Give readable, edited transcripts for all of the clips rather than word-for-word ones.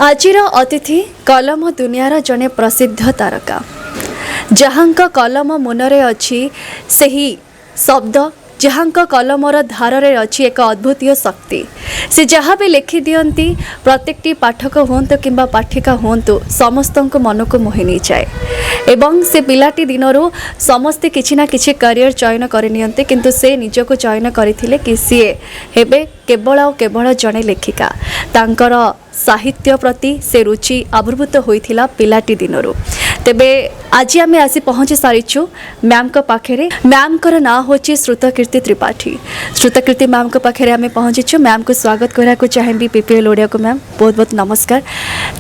आजिर अतिथि कलम दुनियार जने प्रसिद्ध तारका जहाँक कलम मुनरे अच्छी सही शब्द जहाँक कलमर धारे अच्छी एक अद्भुत शक्ति से जहाँ भी लिखि दियंती प्रत्येकटी पाठक हूँ कि पाठिका हूँ समस्त मन को मोहि नहीं जाए एवं से पिलाटी दिनरू समस्ते किछि ना किछि करियर चयन करनियंते किंतु से निजको चयन करथिले कि सी हेबे केवल और केवल जड़े लेखिका तांकर साहित्य प्रति से रुचि आविर्भूत होइथिला पिलाटी दिनरू तेबे आज आम आसी पहुँची सारीचु मैम को पाखे मैम को ना होची श्रुतकीर्ति त्रिपाठी श्रुतकीर्ति मैम को पाखे आम पहुँचीचु मैम को स्वागत कराया चाहेबी पीपीएल ओडिया को मैम बहुत बहुत नमस्कार।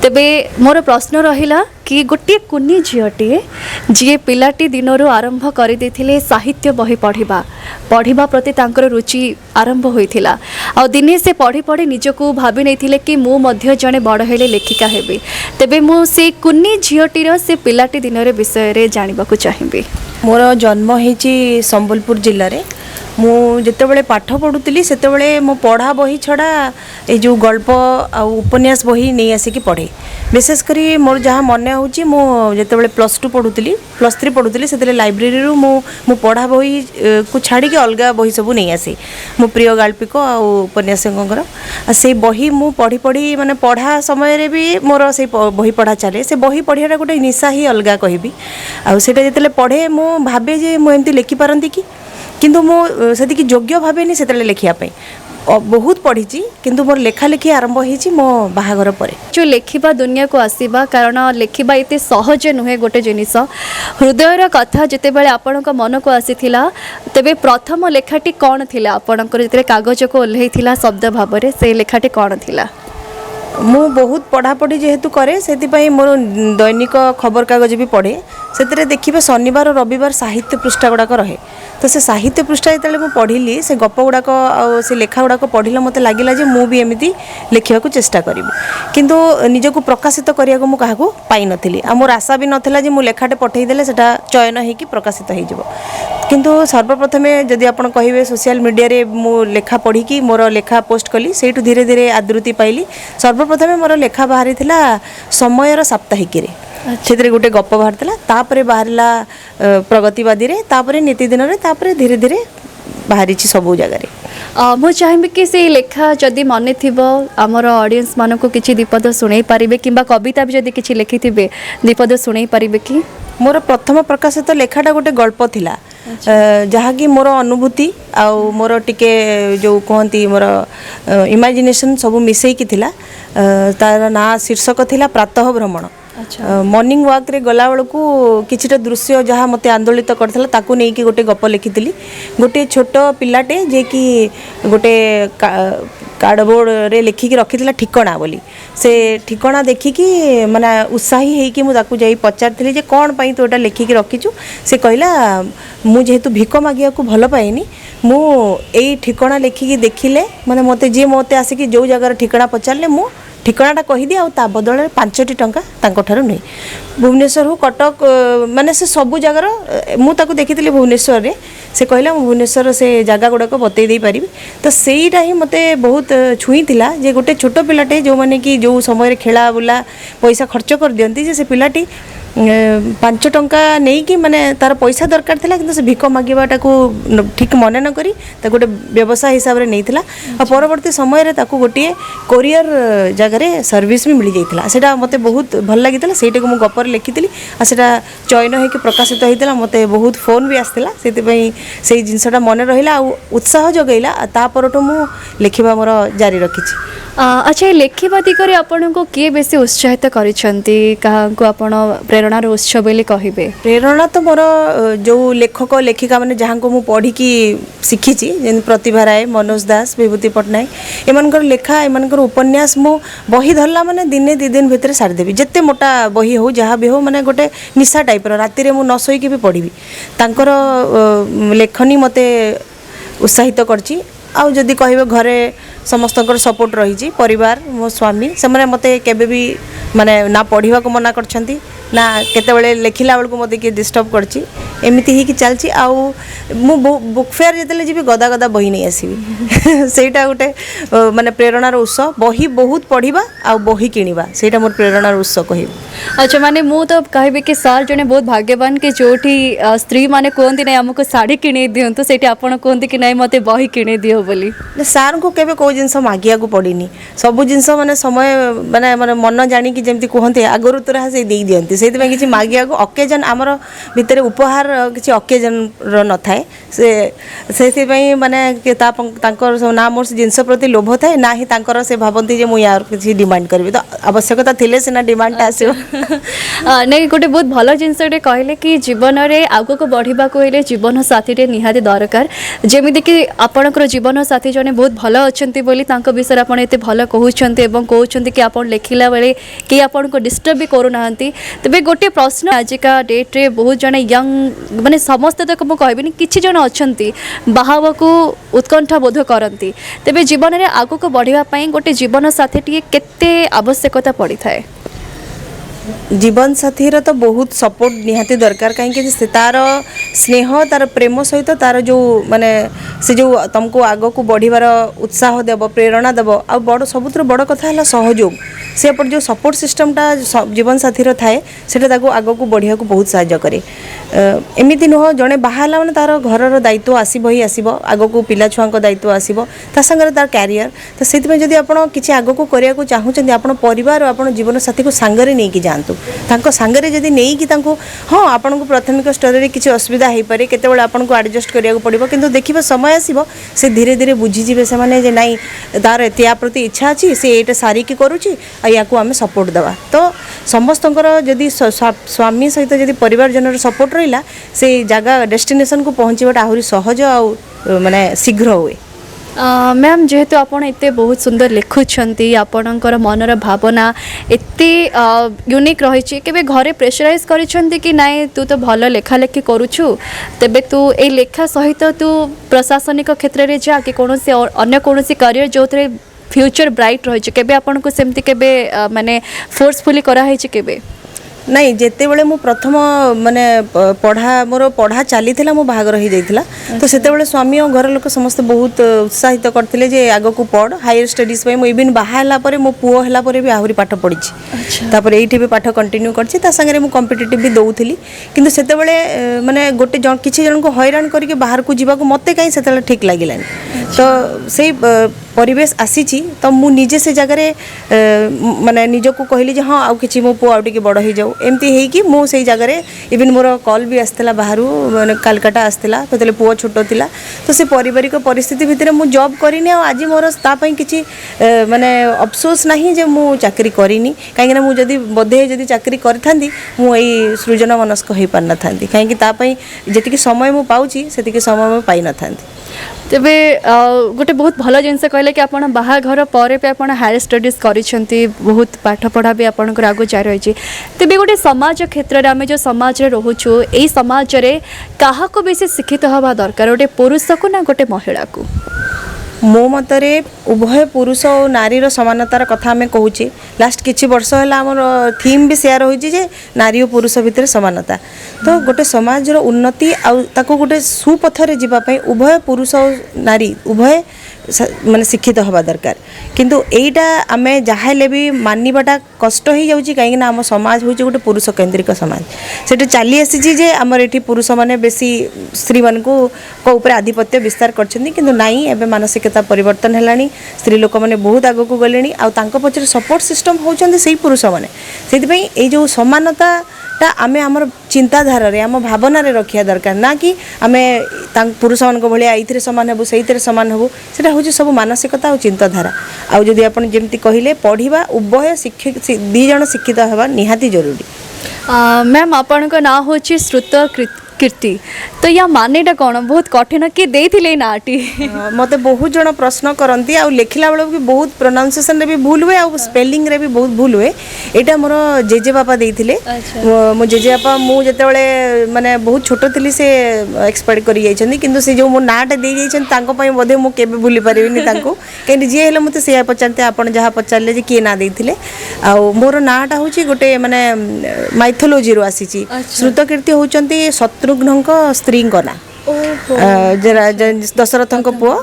तेबे मोर प्रश्न रहिला कि गोटे कुनी झीटे जी पिलाटी दिनरू आरंभ कर साहित्य बही पढ़ा प्रति तांकर रुचि आरंभ होइथिला आ दिने से पढ़ी पढ़ी निजको भाभी नहीं कि मु मध्य जड़े बड़ हेले लेखिका हेबी तेबे मु से कुनी झीटीर से पिलाटी दिन विषय रे जानवाक चाहिए। मोर जन्म होइछि संबलपुर जिले में मु जितेबाला पाठ पढ़ुली से मो पढ़ा बही छड़ा ये जो गल्प आ उपन्यास बही नहीं आसिक पढ़े विशेषकर मोर जहाँ मन होची मु जितेबाला +2 पढ़ुली +3 पढ़ुली से लाइब्रेरी मु पढ़ा बही को छाड़ी अलग बही सब नहीं आसे मो प्रिय गाल्पिक आ उपन्यासकर से बही मु पढ़ी पढ़ी माने पढ़ा समय भी मोर से बही पढ़ा चले से बही पढ़िया गोटे निशा ही अलग कहबी आटा जो पढ़े मु भावे जे मुझे लिखिपारती कि किंतु मो से योग्य भावे से लिखापी बहुत पढ़ी किंतु मोर लेखा लेखी आरंभ होइछि मो बाहागर परे जो लेखिबा दुनिया को आसीबा कारण लेखिबा इते सहज नुहे गोटे जिनिस हृदयर कथा जिते बेले आपनक मन को आसीथिला तेबे प्रथम लेखाटी कौन थिला आपनकर जिते कागज को ओल्हेइथिला शब्द भाबरे से लेखाटी कौन थिला। मु बहुत पढ़ापढ़ी जेहेतु करे से मोर दैनिक खबर कागज भी पढ़े से देखिए शनिवार और रविवार साहित्य पृष्ठा गुड़ाक रहे तो से साहित्य पृष्ठा जो पढ़िली से गप गुड़ाक से लेखा गुड़ाक पढ़िले मत लगिला जे मु भी एमती लिखा चेष्टा करी किंतु निजको प्रकाशित करने को मुझे पाई नी आ मोर आशा भी नाला जे मु लेखाटे पठेदेले सेटा चयन होगी प्रकाशित हो किंतु सर्वप्रथम जदि आप कहे सोशल मीडिया रे मु लेखा पढ़ी कि मोर लेखा पोस्ट कली से धीरे धीरे आदृति पाइली सर्वप्रथम मोर लेखा बाहरी समयर साप्ताहिक से गोटे गप बाहर बाहरला प्रगतिवादी नीतिदिन धीरे धीरे बाहरी सब जगह मु चाहिए कि से लेखा जदि मन थी आमर ऑडियंस मान को किसी दीपद शुणई पारे कि कविता भी जदि किसी लिखि थे दीपद शुणई पारे कि मोर प्रथम प्रकाशित लेखाटा गोटे गल्प थिला जहाँकि मोर अनुभूति आउ मोर टिके जो कहती मोर इमेजिनेशन सब मिसेकी थिला तार ना शीर्षक थिला प्रातः भ्रमण मॉर्निंग वॉक रे गला बेलू किछिटा दृश्य जहाँ मत आंदोलित करथिला ताकू नहीं कि गोटे गप लिखिली गोटे छोट पिलाटे जे कि गोटे कार्डबोर्ड रे लिखिकी रखी ठिकना बोली से ठिकना देखिकी माने उत्साही होइकी मु ताकू जाई पचारथिली जे कोन पई तो एटा लिखिकी रखिछु से कहला मु जेहेतु भिक मागिया को भल पाइनी मु एई ठिकना लिखिकी देखिले माने मते जे मते आसिकी जो जगह ठिकना पचारले मु ठिकनाटा कहीदी आ बदल 5टी टंका नहीं भुवनेश्वर हो कटक माने से सबू जगार मुझे देखी भुवनेश्वर रे से कहला भुवनेश्वर से जगह गुड़ाक बतई दे पारि तो सहीटा ही मत बहुत छुई थिला जे गोटे छोट पिलाटे जो माने कि जो समय खेला बुला पैसा खर्च कर दियंती से पिलाटी 5 टंका नहीं कि माने तार पैसा दरकार थिला किंतु से भिक मागिबाटा को ठीक मन न करी गोटे व्यवसाय हिसाब से नहीं थिला और परवर्ती समय रे ताकू गोटे कोरियर जगह सर्विस भी मिल जाइथिला सेटा मते बहुत भल लागितला सेटा को मु गपर लिखितली आ सेटा चयन होके प्रकाशित होइतला मते बहुत फोन भी आस्थिला सेति पई सेही जिंसटा मन रहिला आ उत्साह जगैला ता परटो मु लिखिबा मोर जारी रखिछि। अच्छा लेखिबा दिगरे आपन को किए बेसी उत्साहित करिसंती कहा को आपन प्रेरणार उत्स बोली कहे प्रेरणा तो मोर जो लेखक लेखिका मैंने जहाँ को मुझे पढ़ी शिखी जमी प्रतिभा राय मनोज दास विभूति पट्टनायक एमनकर लेखा एमनकर उपन्यास मु बही धरला माने दिने 2 दिन भितर सारिदेवी जिते मोटा बही हो जहाँ भी हो माने गोटे निशा टाइप राति मु न शोईकी भी पढ़ी तांकर लेखनी मते उत्साहित करची आउ जदि कहे घरे समस्त सपोर्ट रही परिवार मो स्वामी से मते केबे भी माने ना पढ़ा को मना करछंती ना केतेबेले लेखिला बेलू मत किए डिस्टर्ब करची एमती ही चलची आउ मु बुक फेयर जिते जी गदा गदा बही नहीं आसबि सेटा गोटे माने प्रेरणार उत्स बही बहुत पढ़ा आ बही किणवा सेटा मोर प्रेरणार उत्स कह अच्छा माने मु तो कहबी कि सर जने बहुत भाग्यवान कि जोठी स्त्री माने कहते ना आमको शाढ़ी किणे दिंतु से आपड़ कहते कि नहीं मत बही किणे दियो बोली सार को केबे कोई जिनस मागिया को पड़नी सब जिनस माने समय माने माने मन जानी कि जमती कहते आगरु तोरा से दे दियंती से किसी मागिया को अकेजन आमर भितर उपहार किसी अकेजन न थाए से माने ना मोर से जिनस प्रति लोभ थाए ना ही तांकर से भावती जे मु यार किसी डिमांड करी तो आवश्यकता थिले सिना डिमांड आसो नहीं गोटे बहुत भल जिनस कहले कि जीवन में आग को बढ़ा हेले जीवन साथी निहाती दरकार जमीद कि आपणकर जीवन साथी जने बहुत भल अच्छा विषय आप भल कहते कि आप लिखला बेले कि आपन को डिस्टर्ब भी करूना तेज गोटे प्रश्न आजिका डेट्रे बहुत जने यंग माने समस्ते तो मुझे कहबी किसी जन अच्छा बाहावा को उत्कंठा बोध करती तेज जीवन में आग को बढ़ापी गोटे जीवन साथी टी केते आवश्यकता पड़ी थाए जीवन साथी तो बहुत सपोर्ट निहाती दरकार कहीं से तार स्नेह तार प्रेम सहित तार जो माने से जो तुमको आग को बढ़िबार उत्साह देव प्रेरणा देव आ बड़ सबुतर बड़ कथा है सहयोग से जो सपोर्ट सिस्टमटा जीवन साथी थाए से आग को बढ़िया को बहुत साहाय्य करे एमती नुह जड़े बाहर मैंने तार घर दायित्व आसब ही आसब आग को पिला छुआ दायित्व आसब तांगे तार क्यारियर तो से जब आप किसी आग को करने को चाहूँगी आप परिवार आप जीवन साथी को सांगरे नहीं कि जातु सांगरे जदि नहीं कि हाँ आपन को प्राथमिक स्तर में किसी असुविधा हो पारे केतेबेले आपन को एडजस्ट करिया पड़ो किंतु देखिए समय आसब से धीरे धीरे बुझीजे से माने जे नाई तार एत या प्रति इच्छा अच्छी से ये सारिकी करुच्ची या आम सपोर्ट देवा तो समस्तଙ୍କର जदि स्वामी सहित जदि परिवार जनर सपोर्ट रहा से जगह डेस्टिनेशन को पहुँचवाटा आहरी सहज आ माने शीघ्र हुए मैम जेहेतु आपड़ एत बहुत सुंदर लिखुंट आपणकर मनर भावना एत यूनिक रही केबे घरे प्रेशराइज करिसेंती कि नाई तू तो भल लेखा लेखी करुछु तेबे तू ए लेखा सहित तू प्रशासनिक क्षेत्र में जा कि कौन से अन्य कौन करियर जो फ्यूचर ब्राइट रही केबे आपन को सेमती केबे माने फोर्सफुली करा है केबे नहीं जिते बड़े मु प्रथम माने पढ़ा मोर पढ़ा चली मो बाहागर हो जाइथिला तो सेते स्वामी और घर लोक समस्त बहुत उत्साहित करथिले जे आग को पढ़ हायर स्टडीज पे मु इवन बाहाला परे मो पुओ हला परे भी आहुरी पाठ पढ़ी तापर एठी भी पाठ कंटिन्यू करछि ता संगे मु कॉम्पिटिटिव भी दउथिली किंतु सेते माने गोटे किछि जन को हैरान करके बाहर को जीवा को मते काई सेते ठीक लागिलानी तो से परिवेश आसी तो मु निजे से जगह माने निज को कहली जे हाँ आउ किछि मो पुओ आउटी के बड़ हो जाऊ एमती है कि मु से जगह इवन मोर कॉल भी आसला बाहर माने कलकत्ता आसला तो पुओ छोट थिला तो से पारिवारिक परिस्थिति भितर मु जॉब करिनी आज मोर तापई किछि माने अफसोस नहीं जे मु चाकरी करिनी कहीं मु जदी बधे जदी चाकरी करथांदी मु एई सृजन मनस्क होई पार न थांदी कहीं तापई जेतिकी समय मु पाउची सेतिकी समय मु पाई न थांदी तेबे गोटे बहुत भल जिनस कहले कि आपण बाहाघर पर भी आप हायर स्टडीज करिसेंती बहुत पाठ पढ़ा भी आपणकर आगु जारी रही तेबे गोटे समाज क्षेत्र में आम जो समाज रोचु यही समाज रे क्या बेसी शिक्षित हवा दरकार गोटे पुरुष को ना गोटे महिला को मो मतरे उभय पुरुष और नारीर समानतार कथा आम कहूँ लास्ट किछि वर्ष है आमर थीम भी सेयार होइछि जे नारी और पुरुष भितर समानता तो गोटे समाजर उन्नति आउ गोटे सुपथरे जीवाई उभय पुरुष और नारी उभय माने शिक्षित हवा दरकार किंतु एटा आमे जाहेले भी मानिबाटा कष्ट हो जाउछि कहीं ना आम समाज होइछि गोटे पुरुष केंद्रिक समाज सेटा चली आसी जे आमर एठी पुरुष माने बेसी स्त्री मान को ऊपर आधिपत्य विस्तार करछन्ती किंतु नाई एबे मानसिकता परिवर्तन हेलानी स्त्री लोक माने बहुत आगो को गलेनी आ तांको पछरे सपोर्ट सिस्टम होउछन्ती सेही पुरुष माने सेति पई ए जो समानता आमे आमर चिंताधारा रे आम भावना रे रखिया दरकार ना कि आमे पुरुष मान भाया ये सामान हेबू से सामान हेबू से हूँ सब मानसिकता और चिंताधारा आउ जदि आप जमी कहले पढ़ा उभय शिक्षित दी जन शिक्षित हवा निहाती जरूरी मैम आपण का ना हूँ श्रुत कीर्ति तो या मानेटा कौन बहुत कठिन किए देते नाटी मत बहुत जन प्रश्न करती आ लिखला बेलू भी बहुत प्रोनाउंसिएशन रे भी भूल हुए आ स्पेलिंग रे भी बहुत भूल हुए एटा मोर जेजे बापा देइथिले मो जेजे बापा मु जेतेबेले माने बहुत छोट थिली से एक्सपायर करि जाइछन्ती किंतु से जो मो नाटा देइ जाइछन तांको पय बोधे मु केबे भूली परिबिनी तांको केन जे हेले मते से पचारते आपण जहा पचारले जे के ना देइथिले आ मोर नाटा होची गोटे माने माइथोलॉजी रो आसीची श्रुतकीर्ति होचंती शत्रुघ्नक स्त्री को ना दशरथ पुओ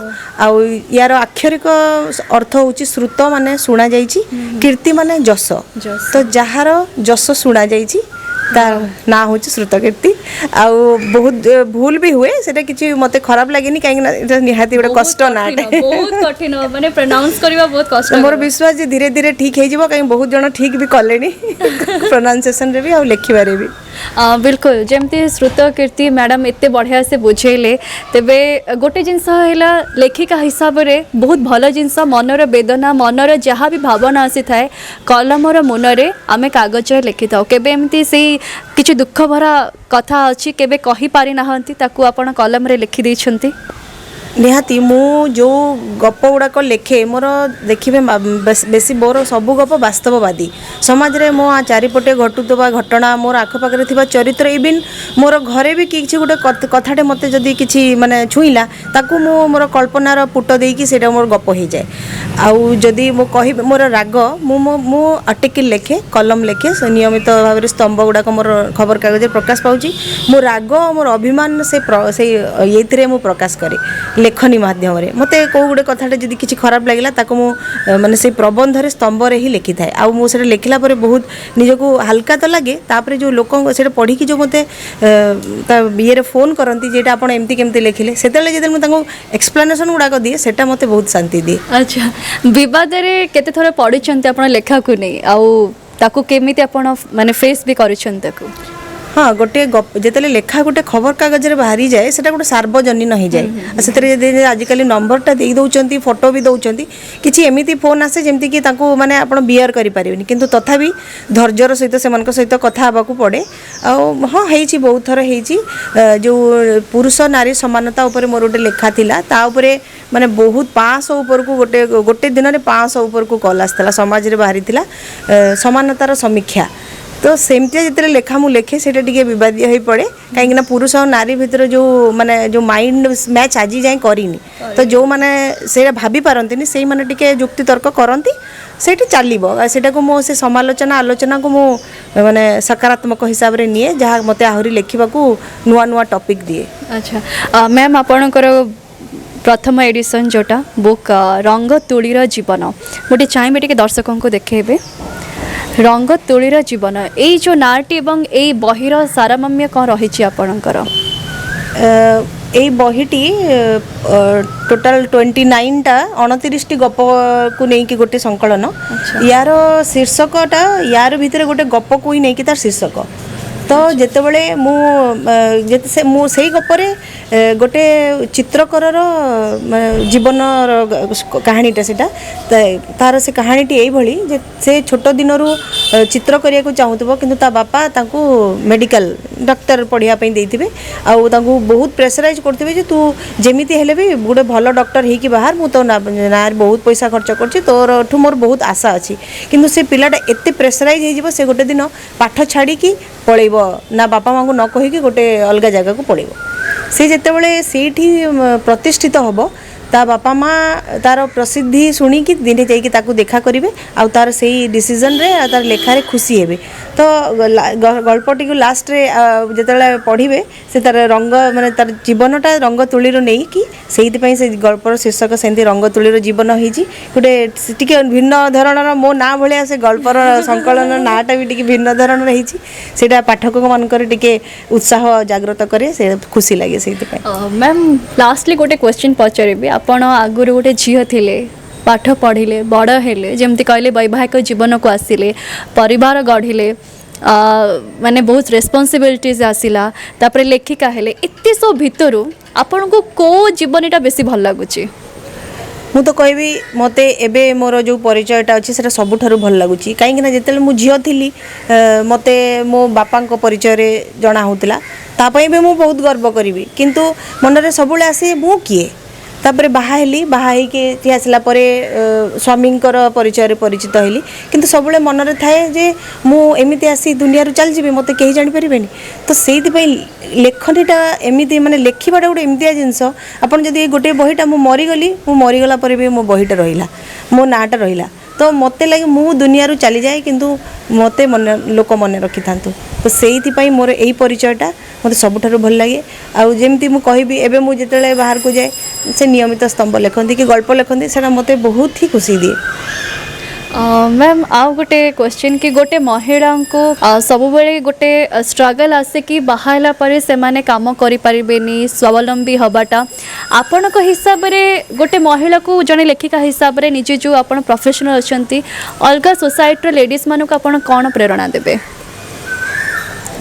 आउ यार आक्षरिक अर्थ होची श्रुत माने सुना जाइची कीर्ति माने जस तो जहार जस सुना जाइची तार ना होची श्रुतकीर्ति आउ बहुत भूल भी हुए सेटा किछि मते खराब लागेनी काहे ना एटा निहाती बडा कष्ट ना बहुत कठिन माने प्रोनाउंस करबा बहुत कष्ट मोर विश्वास जे धीरे धीरे ठीक हे जिवो काहे बहुत जण ठीक भी कलेनी प्रोनाउंसिएशन रे भी आ लेखिबारे भी बिल्कुल जमती श्रुतकीर्ति मैडम एते बढ़िया से बुझेले तेबे गोटे जिनस हैला लेखिका हिसाब रे बहुत भल जिनस मनर वेदना मनर जहाँ भी भावना आसी थाए कलमर मुनरे आमे कागज लिखि थाउ केबे एमती से किछि दुख भरा कथा अछि केबे कहि पारि नाहंती ताकू आपण कलम रे लिखि दैछंती निहाती मु जो गप गुड़ाक लेखे मोर देखिए बेसी मोर सबू गप वास्तववादी समाज रे मो चारिपटे घटुवा घटना मोर आखपाखे थिबा चरित्र इविन मोर घरे भी किछि गोटे कथाटे मते जदि किछि माने छुईला ताकू मो मोर कल्पनार पुट देकी सेटा मोर गप हो जाए आउ जदि मो कहि मोर राग मु आर्टिकल लेखे कलम लेखे नियमित भाव स्तंभ गुड़ाक मोर खबर कागज प्रकाश पाउची मो राग मोर अभिमान से येथिरे मु प्रकाश करे लेखनी माध्यम रे मते को गुडे कथाटे जदि किछि खराब लागिला ताको मु माने से प्रबंध रे स्तंभ रे ही लेखि थाए आ मु से लेखिला परे बहुत निजको हल्का तो लागे तापरे जो लोक से पढ़ी कि जो मते ये रे फोन करंती जेटा आपण एमती केमती लेखिले सेतेले जेते मु ताको एक्सप्लेनेशन गुडा को दिए सेटा मते बहुत शांति दिए अच्छा विवाद रे केते थोर पढि छन्ते आपण लेखा को नै आ ताको केमिति आपण माने फेस भी करि छन्ते को हाँ गोटे जिते लेखा गोटे खबर कागज रे बाहरी जाए सेटा गोटे सार्वजनीन हो जाए से आजिकल नंबरटा दे दौरान फोटो भी दौरान किसी एमती फोन आसे जमती कि माने आपण बियर करें किंतु तथापि धैर्यर सहित से कथा हाँक पड़े हाँ है बहुत थर है जो पुरुष नारी समानता उपर मोर गोटे लेखा थिला ता उपरे माने बहुत 500 ऊपर को गोटे दिन में 500 ऊपर को कल आसाला समाज रे बाहरी थिला समानतार समीक्षा तो सेमती जितने लेखा मु लेखे से विवादी हो पड़े कहीं पुरुष और नारी भितर जो माने जो माइंड मैच आज जाए करनी तो जो माने से भाभी पारंती से माने टिके जुक्ति तर्क करती से चलो सेटा को मो से समालोचना आलोचना को मो माने सकारात्मक हिसाब रे निए जहाँ मते आहरी लेखिबा को नुआ नुआ टॉपिक दिए। अच्छा मैम आपणकर प्रथम एडिशन जोटा बुक रंग तुलीर जीवन गोटे चाहिए टे दर्शकों को देखेबे रंग तुलीर जीवन यही जो नाटी एवं यही बहिर सारमम्य कौन रही आपणकर यही बहीटी टोटाल 29 टा 29 गप को लेकिन गोटे संकलन यार शीर्षकटा यार भितर गोटे गप को ही नहीं तार शीर्षक तो जितेबले मु से गपरे गोटे चित्रकर जीवन कहानीटा सेटा तार से कहानीटी यही भली जे से छोट दिन चित्र करिया को चाहूथबो किंतु ता बापा तांको मेडिकल डॉक्टर पढ़िया पई देइथिबे आउ तांको बहुत प्रेशराइज करथिबे जे तू जेमिति हेले भी गोटे भल डॉक्टर हे कि बाहर मु तो ना बहुत पैसा खर्च करछि तोर ठु मोर बहुत आशा अछि किंतु से पिलाटा एते प्रेशराइज हे जिवो से गोटे दिन पाठ छाड़ी की पळेबो ना बापा माँ को न कहीकि गोटे अलग जगह को पड़ेबो से जेतेबेले सेठी प्रतिष्ठित होबो ता बापा माँ तार प्रसिद्धि शुणिकी दिने जाइए ताकू देखा करेंगे आउ तार से डिसीजन रे तार लेखारे खुशी हेबे तो गल्पटी को लास्ट रे जेतेबेले पढ़िबे से तार रंग माने तार जीवनटा रंग तुलीर नहीं कि सेइथिपई से गल्पर शीर्षक सेंती रंग तुलीर जीवन होईची गोटे टिके भिन्न धरणर मो ना भलिया से गल्पर संकलन नाटा भी टिके भिन्न धरणर होईची सेटा पाठक मानकर टिके उत्साह जागृत करे से खुशी लागे सेइथिपई। मैम लास्टली गोटे क्वेश्चन पचारिबे आपण आगुर गोटे झील थिले पाठ पढ़िले बड़ हेले जमती कहले वैवाहिक जीवन को आसिले परिवार गढ़िले माने बहुत रेस्पॉन्सिबिलिटीज आसिला तापर लेखिका हेले एते सब भितरु आपण को को जीवनटा बेसी भल लागुची मु तो कहबी मते एबे मोर जो परिचयटा अच्छी से सबुठारु भल लगुची कहीं जिते मु झील थी मते मो बापा परिचय रे जना होतिला तापई भी मु बहुत गर्व करी किंतु मनरे सबुले आसे मु किए तापर बाहा हेली बाहा होइके आसला परे स्वामींकर परिचय परिचित हेली किंतु सबले मन रे थाए जे मु एमिति आसी दुनिया रु चल जीबे मते केही जानि परिबेनी तो सेति पई लेखनीटा एमिति माने लेखिबाटा गोटे एमितिया जिंस आपण जदि गोटे बहीटा मु मरी गला परे भी मो बहीटा रहिला मो नाटा रहिला तो मते लगे मु दुनिया रु चली जाए किंतु मते मन लोक मन रखि थांतु तो सेति पई मोर एई परिचयटा मते सबुठारु भल लागे आ जेमती मु कहबी एबे मु जेतेले बाहर को जाए से नियमित स्तंभ लेखंती कि गल्प लेखंती सेटा मते बहुत ही खुशी दिए। मैम आउ गोटे क्वेश्चन कि गोटे महिला को सब बेले गोटे स्ट्रगल आसे कि बाहाला परे से माने काम करि परिबेनी स्वावलंबी हबाटा आपण को हिसाब रे गोटे महिला को जने लेखिका हिसाब रे निजे जो आपण प्रोफेशनल अछंती अलगा सोसाइटी लेडीज मानु को आपण कोन प्रेरणा देबे?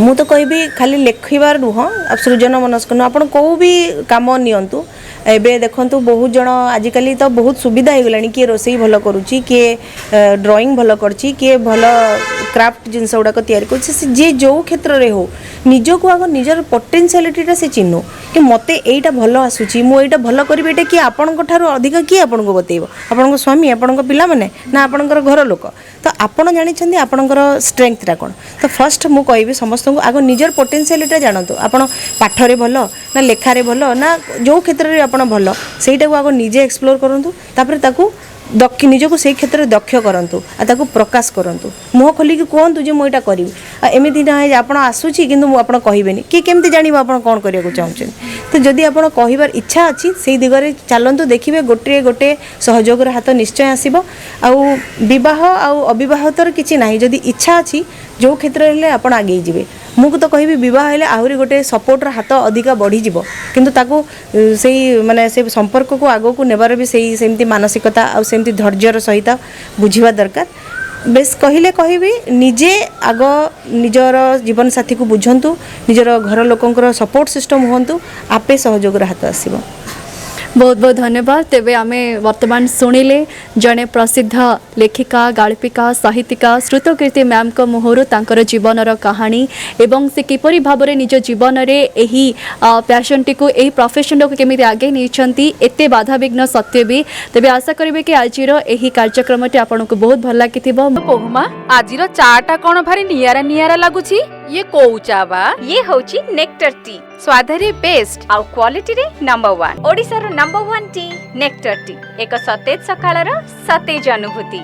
मु तो कहबी खाली लेखिबार नुह अब सृजन मनस्क न आपण को भी काम नियंतु एबे देखंतु बहुत जन आजिकली तो बहुत सुविधा हो गलानी किए रोसई भल करूची किए ड्राइंग भल करची किए भल क्राफ्ट जिनस गुड़ाक तैयारी कर जे जो क्षेत्र रे हो निजो को आग निजर पोटेंशियलिटीटा से चिन्हु कि मते एटा भल आसुची मु एटा भल करबे एटा कि आपनक ठारो अधिक कि आपनको बतेइबो आपनक स्वामी आपनक पिला माने ना आपनकर घर लोक तो आपण जानि छथि आपनकर स्ट्रेंथटा कोन तो फर्स्ट मु कहबी समस्त को आग निजर पोटेंशियलिटा जानतु आपण पाठ रे भल ना लेखा रे भल ना जो क्षेत्र रे आपण भल सेटा को आग निजे एक्सप्लोर करंतु तापर ताकू दक्ष निजको से क्षेत्र में दक्ष करूँ आ प्रकाश करूँ मुह खोलिक कहतु जे मुझे करी एमती ना आप आसूची कि मुझे कहबेनि कि केमती जान आप कौन करने चाहते तो जदि आप कहबार इच्छा अच्छी से दिगरे चलतु देखिए गोटे गोटे सहयोगर हाथ निश्चय आसब आवाह आविवाहतर किसी ना जदि इच्छा अच्छी जो क्षेत्र में आप आगे जी मुझे तो कहबी बह हेले आहरी गोटे सपोर्टर हाथ अधिका बढ़ीज किंतु ताकू से माने से संपर्क को आगो को नेबार भी सेमती मानसिकता आ सेमती धैर्यर सहित बुझा दरकार बेस कहले कहबी निजे आग निजर जीवन साथी को बुझंतु निजर घर लोकंकर सपोर्ट सिस्टम हुंतु आपे सहयोग हाथ आसीबो। बहुत बहुत धन्यवाद। तेबे आमे वर्तमान सुनिले जने प्रसिद्ध लेखिका गाल्पिका साहित्यिका श्रुतकीर्ति मैम को मुहरु तांकर जीवनर कहानी एवं से किपरि भाबरे निज जीवन रे एही पैशन टी को एही प्रोफेशन को केमिति आगे निछंती एते बाधा विघ्न सत्य भी तेबे आशा करिवे कि आजिर एही कार्यक्रम टी आपनको बहुत भल लागिथिबो। पोहुमा आजिर चाटा कोन भारी नियारा नियारा लागुची ये कोउ चा बा ये होची नेक्टर टी स्वादरे बेस्ट आउ क्वालिटी रे नंबर 1 ओडिसा रो नंबर 1 टी नेक्टर टी एक सतेज सकाळर सतेज अनुभूति।